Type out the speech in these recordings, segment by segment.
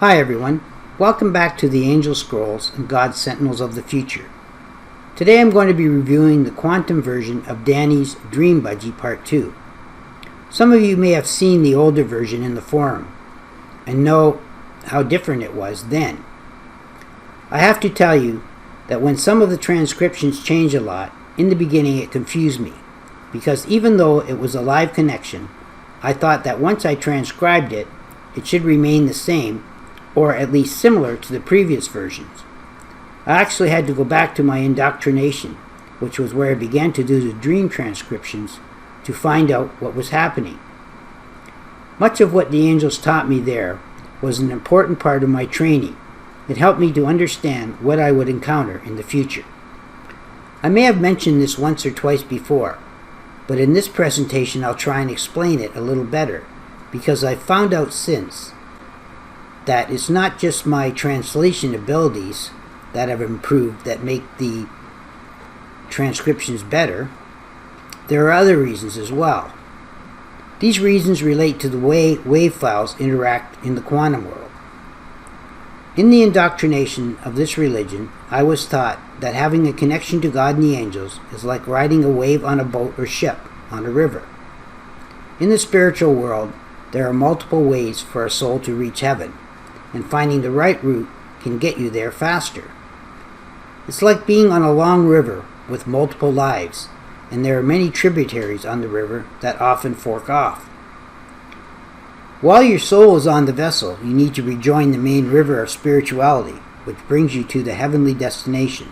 Hi everyone, welcome back to the Angel Scrolls and God's Sentinels of the Future. Today I'm going to be reviewing the quantum version of Danny's Dream Budgie Part 2. Some of you may have seen the older version in the forum and know how different it was then. I have to tell you that when some of the transcriptions change a lot, in the beginning it confused me, because even though it was a live connection, I thought that once I transcribed it, it should remain the same, or at least similar to the previous versions. I actually had to go back to my indoctrination, which was where I began to do the dream transcriptions, to find out what was happening. Much of what the angels taught me there was an important part of my training. It helped me to understand what I would encounter in the future. I may have mentioned this once or twice before, but in this presentation I'll try and explain it a little better, because I've found out since that it's not just my translation abilities that have improved that make the transcriptions better. There are other reasons as well. These reasons relate to the way wave files interact in the quantum world. In the indoctrination of this religion, I was taught that having a connection to God and the angels is like riding a wave on a boat or ship on a river. In the spiritual world, there are multiple ways for a soul to reach heaven, and finding the right route can get you there faster. It's like being on a long river with multiple lives, and there are many tributaries on the river that often fork off. While your soul is on the vessel, you need to rejoin the main river of spirituality, which brings you to the heavenly destination.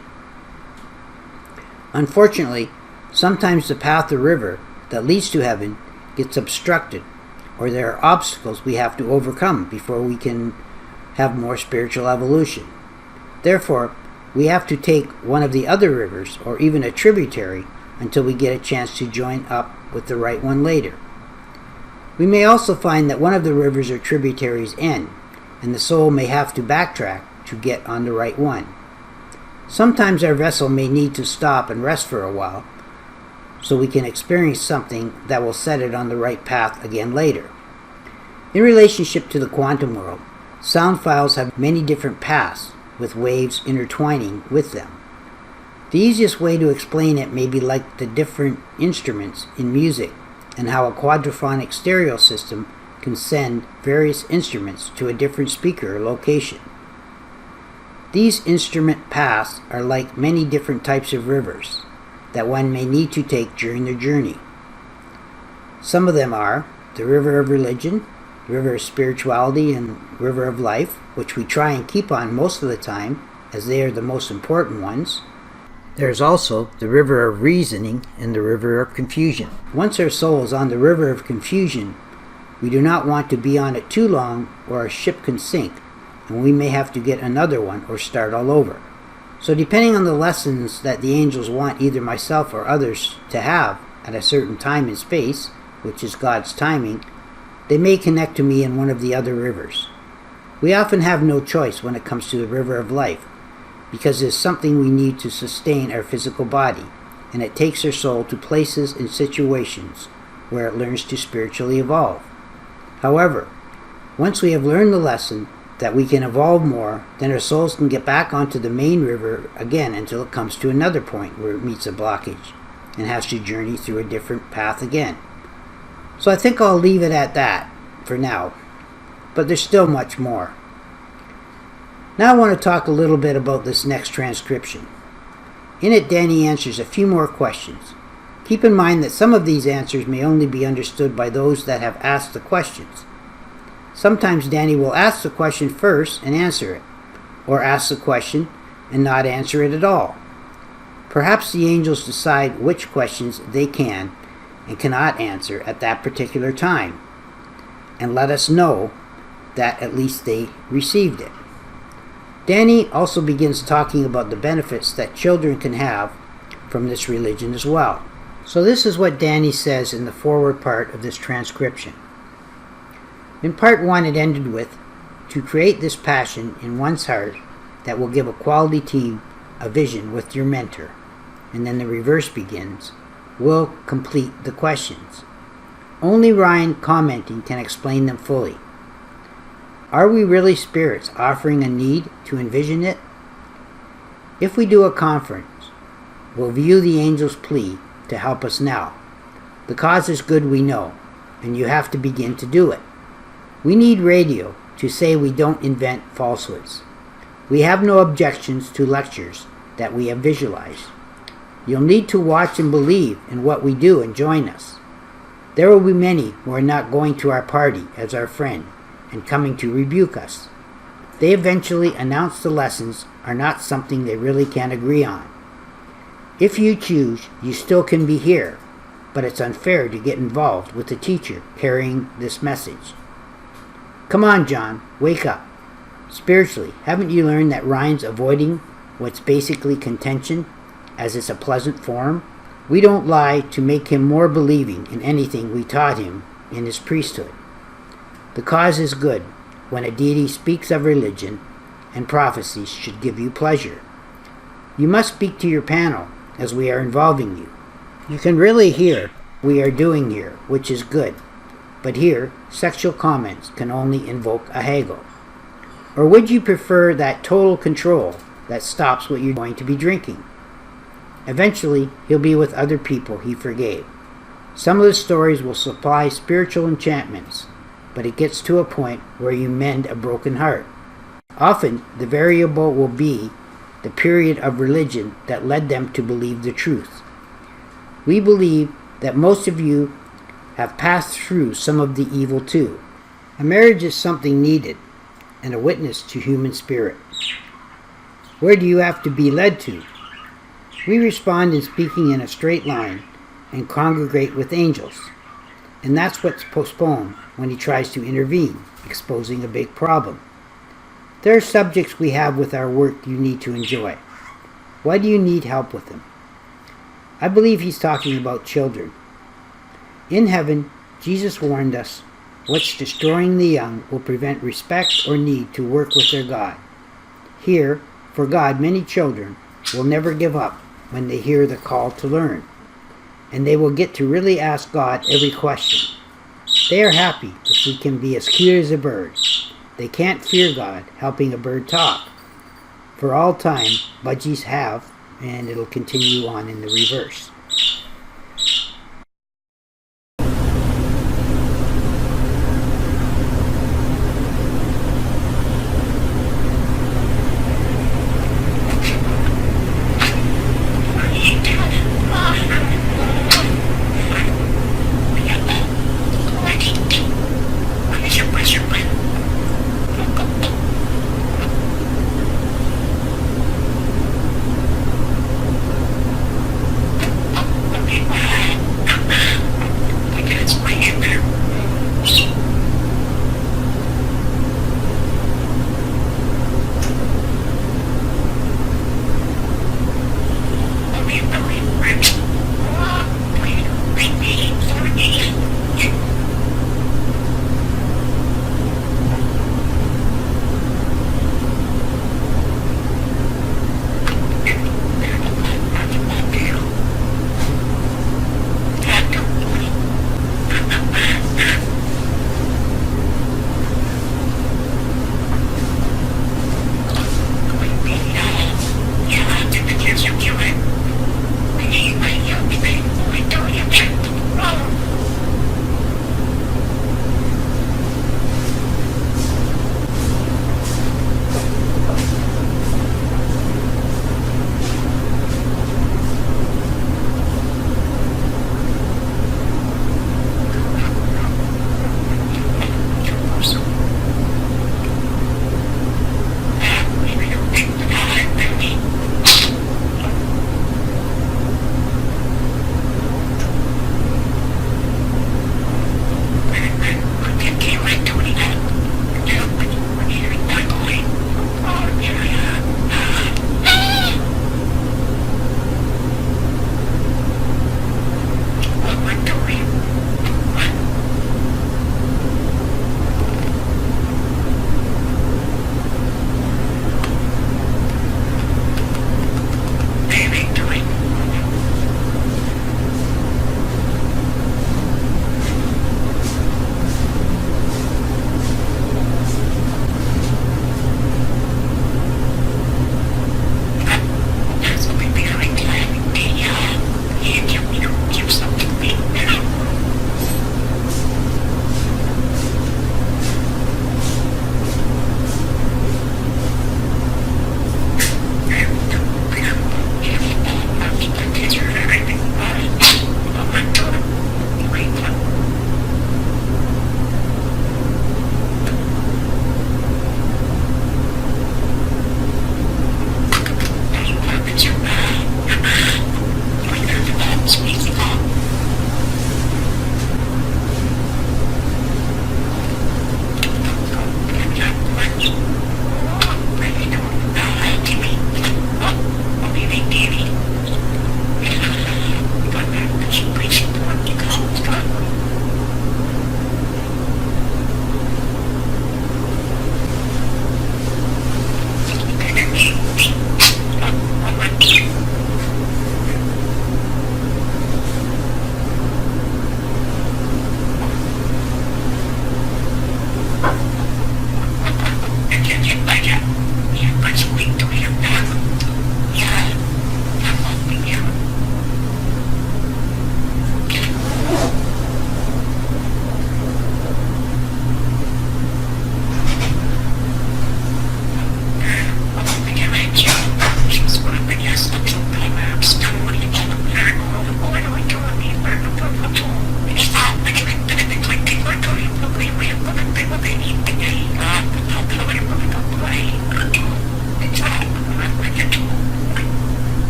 Unfortunately, sometimes the path or river that leads to heaven gets obstructed, or there are obstacles we have to overcome before we can have more spiritual evolution. Therefore, we have to take one of the other rivers, or even a tributary, until we get a chance to join up with the right one later. We may also find that one of the rivers or tributaries end, and the soul may have to backtrack to get on the right one. Sometimes our vessel may need to stop and rest for a while, so we can experience something that will set it on the right path again later. In relationship to the quantum world, sound files have many different paths, with waves intertwining with them. The easiest way to explain it may be like the different instruments in music, and how a quadraphonic stereo system can send various instruments to a different speaker or location. These instrument paths are like many different types of rivers that one may need to take during their journey. Some of them are the river of religion, river of spirituality, and river of life, which we try and keep on most of the time, as they are the most important ones. There's also the river of reasoning and the river of confusion. Once our soul is on the river of confusion, we do not want to be on it too long, or our ship can sink, and we may have to get another one or start all over. So depending on the lessons that the angels want either myself or others to have at a certain time and space, which is God's timing, they may connect to me in one of the other rivers. We often have no choice when it comes to the river of life, because it is something we need to sustain our physical body, and it takes our soul to places and situations where it learns to spiritually evolve. However, once we have learned the lesson that we can evolve more, then our souls can get back onto the main river again until it comes to another point where it meets a blockage and has to journey through a different path again. So I think I'll leave it at that for now, but there's still much more. Now I want to talk a little bit about this next transcription. In it, Danny answers a few more questions. Keep in mind that some of these answers may only be understood by those that have asked the questions. Sometimes Danny will ask the question first and answer it, or ask the question and not answer it at all. Perhaps the angels decide which questions they can and cannot answer at that particular time, and let us know that at least they received it. Danny also begins talking about the benefits that children can have from this religion as well. So this is what Danny says in the forward part of this transcription. In part 1 it ended with, to create this passion in one's heart that will give a quality team a vision with your mentor. And then the reverse begins, will complete the questions. Only Ryan commenting can explain them fully. Are we really spirits offering a need to envision it? If we do a conference, we'll view the angel's plea to help us now. The cause is good, we know, and you have to begin to do it. We need radio to say we don't invent falsehoods. We have no objections to lectures that we have visualized. You'll need to watch and believe in what we do and join us. There will be many who are not going to our party as our friend and coming to rebuke us. They eventually announce the lessons are not something they really can agree on. If you choose, you still can be here, but it's unfair to get involved with the teacher carrying this message. Come on, John, wake up. Spiritually, haven't you learned that Ryan's avoiding what's basically contention, as it's a pleasant form? We don't lie to make him more believing in anything we taught him in his priesthood. The cause is good when a deity speaks of religion, and prophecies should give you pleasure. You must speak to your panel as we are involving you. You can really hear we are doing here, which is good. But here, sexual comments can only invoke a haggle. Or would you prefer that total control that stops what you're going to be drinking? Eventually, he'll be with other people he forgave. Some of the stories will supply spiritual enchantments, but it gets to a point where you mend a broken heart. Often, the variable will be the period of religion that led them to believe the truth. We believe that most of you have passed through some of the evil too. A marriage is something needed and a witness to human spirit. Where do you have to be led to? We respond in speaking in a straight line and congregate with angels. And that's what's postponed when he tries to intervene, exposing a big problem. There are subjects we have with our work you need to enjoy. Why do you need help with them? I believe he's talking about children. In heaven, Jesus warned us, what's destroying the young will prevent respect or need to work with their God. Here, for God, many children will never give up when they hear the call to learn, and they will get to really ask God every question. They are happy if we can be as cute as a bird. They can't fear God helping a bird talk. For all time, budgies have, and it'll continue on in the reverse.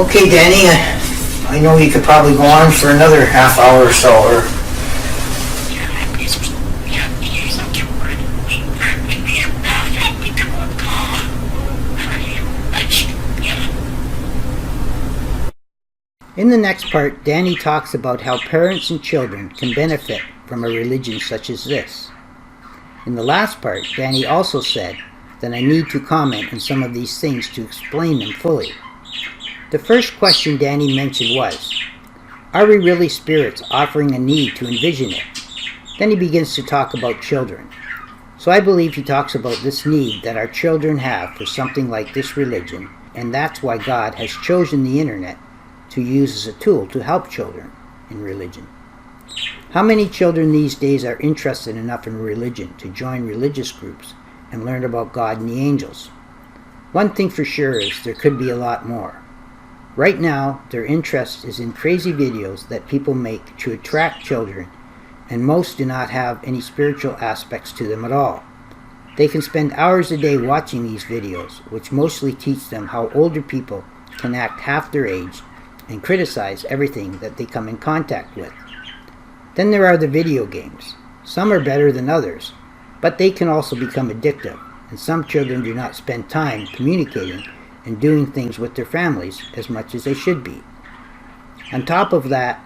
Okay, Danny, I know you could probably go on for another half hour or so, or... In the next part, Danny talks about how parents and children can benefit from a religion such as this. In the last part, Danny also said that I need to comment on some of these things to explain them fully. The first question Danny mentioned was, are we really spirits offering a need to envision it? Then he begins to talk about children. So I believe he talks about this need that our children have for something like this religion, and that's why God has chosen the internet to use as a tool to help children in religion. How many children these days are interested enough in religion to join religious groups and learn about God and the angels? One thing for sure is there could be a lot more. Right now, their interest is in crazy videos that people make to attract children, and most do not have any spiritual aspects to them at all. They can spend hours a day watching these videos, which mostly teach them how older people can act half their age and criticize everything that they come in contact with. Then there are the video games. Some are better than others, but they can also become addictive, and some children do not spend time communicating and doing things with their families as much as they should be. On top of that,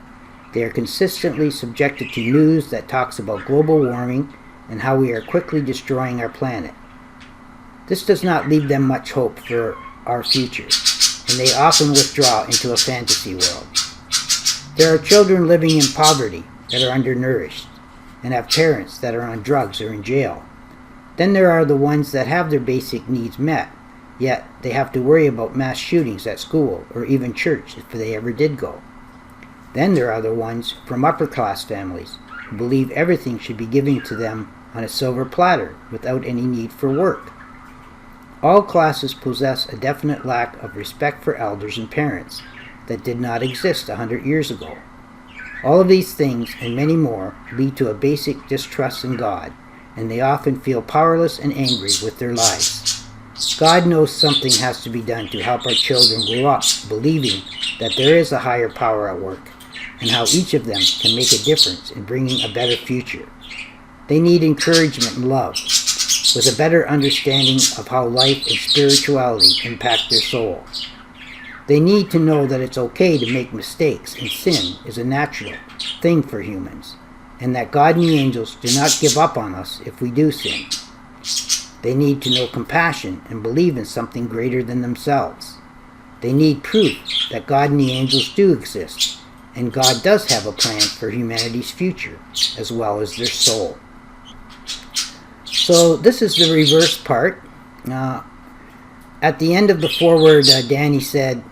they are consistently subjected to news that talks about global warming and how we are quickly destroying our planet. This does not leave them much hope for our future, and they often withdraw into a fantasy world. There are children living in poverty that are undernourished and have parents that are on drugs or in jail. Then there are the ones that have their basic needs met, yet they have to worry about mass shootings at school or even church if they ever did go. Then there are the ones from upper-class families who believe everything should be given to them on a silver platter without any need for work. All classes possess a definite lack of respect for elders and parents that did not exist 100 years ago. All of these things and many more lead to a basic distrust in God, and they often feel powerless and angry with their lives. God knows something has to be done to help our children grow up believing that there is a higher power at work, and how each of them can make a difference in bringing a better future. They need encouragement and love, with a better understanding of how life and spirituality impact their soul. They need to know that it's okay to make mistakes, and sin is a natural thing for humans, and that God and the angels do not give up on us if we do sin. They need to know compassion and believe in something greater than themselves. They need proof that God and the angels do exist, and God does have a plan for humanity's future, as well as their soul. So this is the reverse part. At the end of the foreword, Danny said,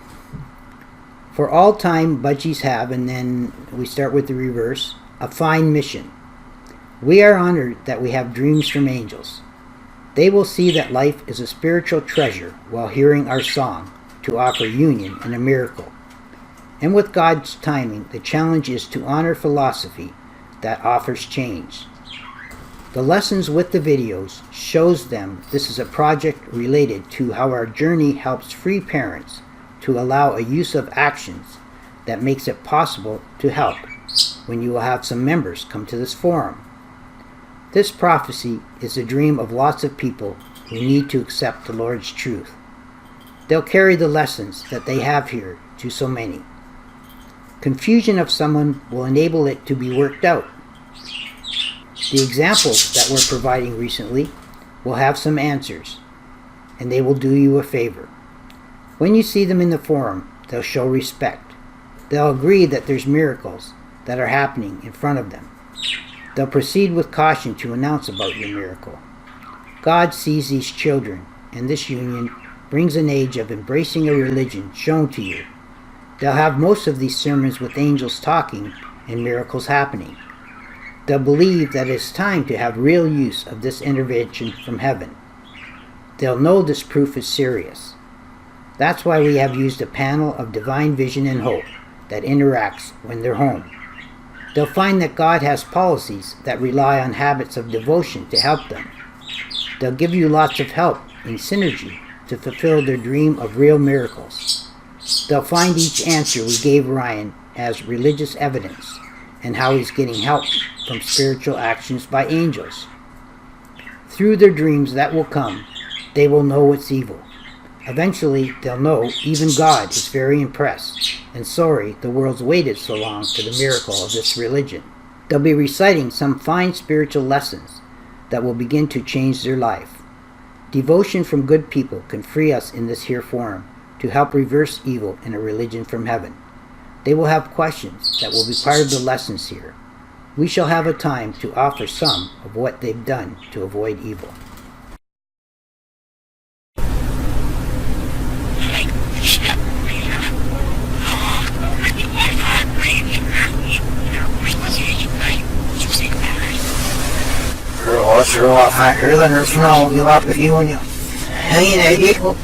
for all time Budgies have, and then we start with the reverse, a fine mission. We are honored that we have dreams from angels. They will see that life is a spiritual treasure while hearing our song to offer union and a miracle. And with God's timing, the challenge is to honor philosophy that offers change. The lessons with the videos shows them this is a project related to how our journey helps free parents to allow a use of actions that makes it possible to help when you will have some members come to this forum. This prophecy is a dream of lots of people who need to accept the Lord's truth. They'll carry the lessons that they have here to so many. Confusion of someone will enable it to be worked out. The examples that we're providing recently will have some answers, and they will do you a favor. When you see them in the forum, they'll show respect. They'll agree that there's miracles that are happening in front of them. They'll proceed with caution to announce about your miracle. God sees these children, and this union brings an age of embracing a religion shown to you. They'll have most of these sermons with angels talking and miracles happening. They'll believe that it's time to have real use of this intervention from heaven. They'll know this proof is serious. That's why we have used a panel of divine vision and hope that interacts when they're home. They'll find that God has policies that rely on habits of devotion to help them. They'll give you lots of help in synergy to fulfill their dream of real miracles. They'll find each answer we gave Ryan as religious evidence, and how he's getting help from spiritual actions by angels. Through their dreams that will come, they will know it's evil. Eventually, they'll know even God is very impressed and sorry the world's waited so long for the miracle of this religion. They'll be reciting some fine spiritual lessons that will begin to change their life. Devotion from good people can free us in this here forum to help reverse evil in a religion from heaven. They will have questions that will be part of the lessons here. We shall have a time to offer some of what they've done to avoid evil. Ruah fakir dan Rasulullah jawab beriunya. Hanya itu.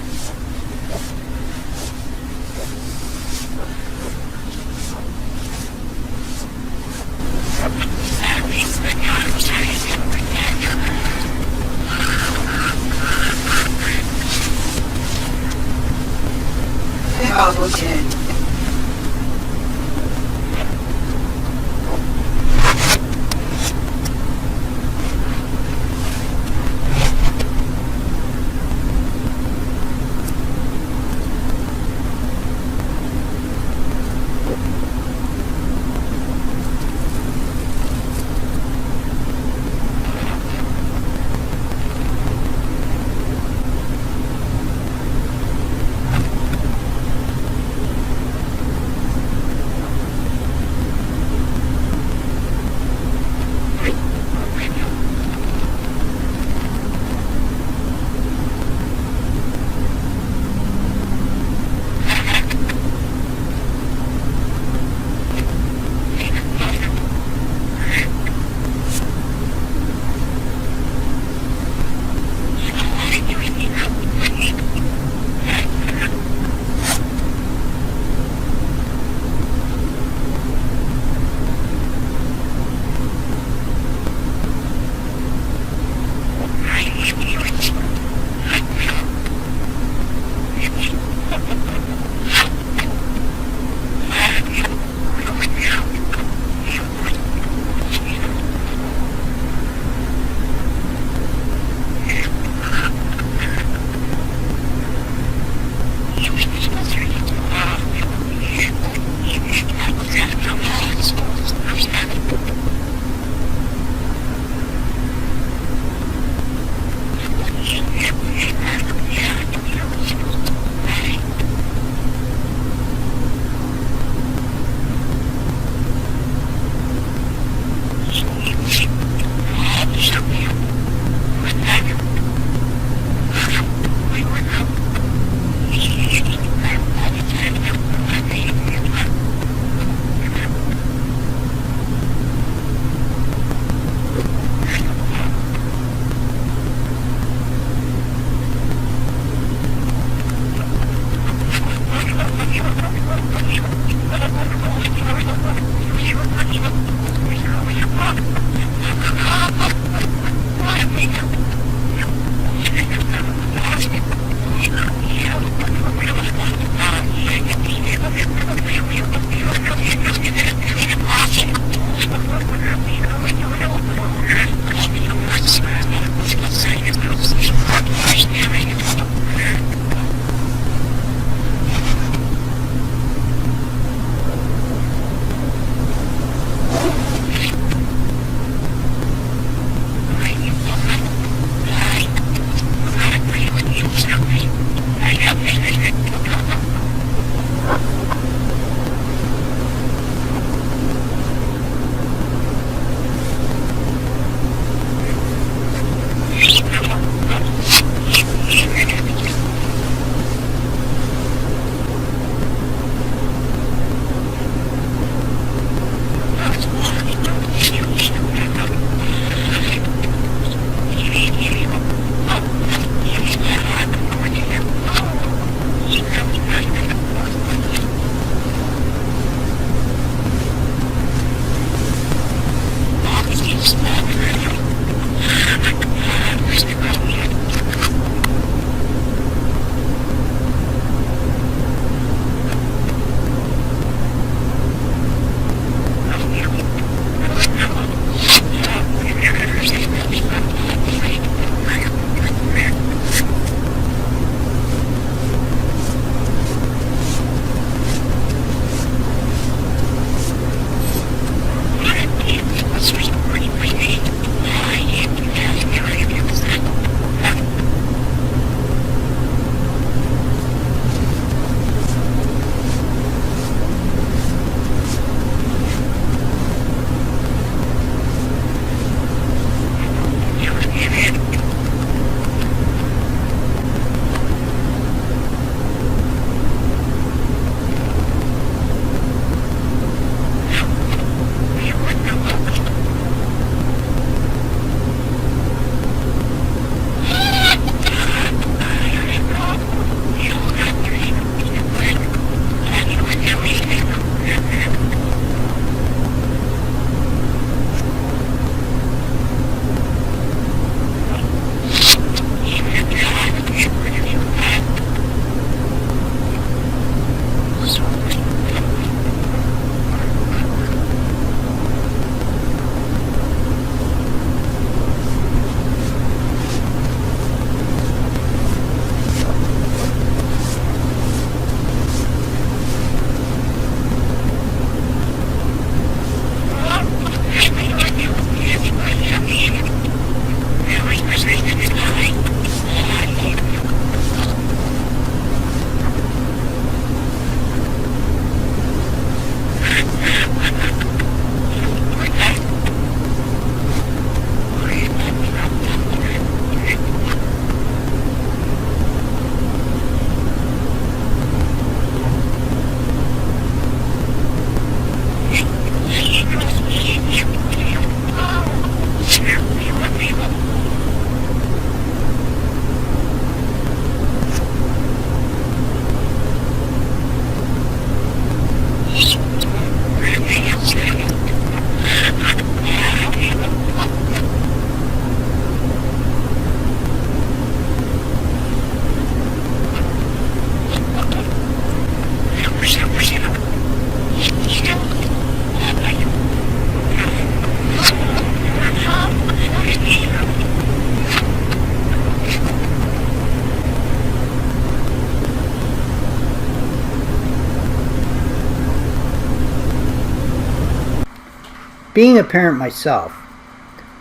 Being a parent myself,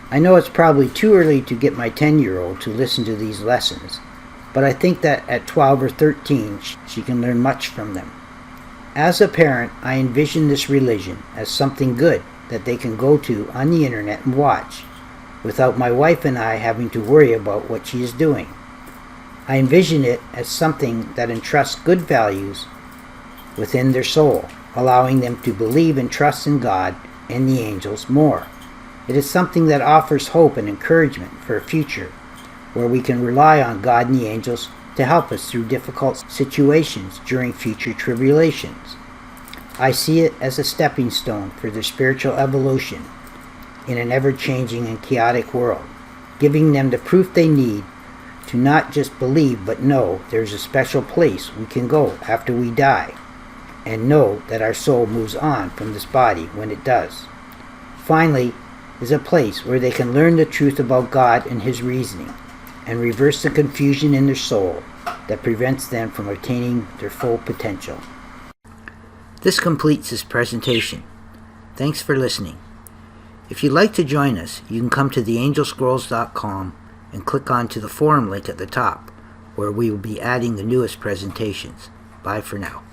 I know it's probably too early to get my 10-year-old to listen to these lessons, but I think that at 12 or 13 she can learn much from them. As a parent, I envision this religion as something good that they can go to on the internet and watch, without my wife and I having to worry about what she is doing. I envision it as something that entrusts good values within their soul, allowing them to believe and trust in God and the angels more. It is something that offers hope and encouragement for a future where we can rely on God and the angels to help us through difficult situations during future tribulations. I see it as a stepping stone for their spiritual evolution in an ever-changing and chaotic world, giving them the proof they need to not just believe but know there's a special place we can go after we die, and know that our soul moves on from this body when it does. Finally, is a place where they can learn the truth about God and His reasoning, and reverse the confusion in their soul that prevents them from attaining their full potential. This completes this presentation. Thanks for listening. If you'd like to join us, you can come to theangelscrolls.com and click on to the forum link at the top, where we will be adding the newest presentations. Bye for now.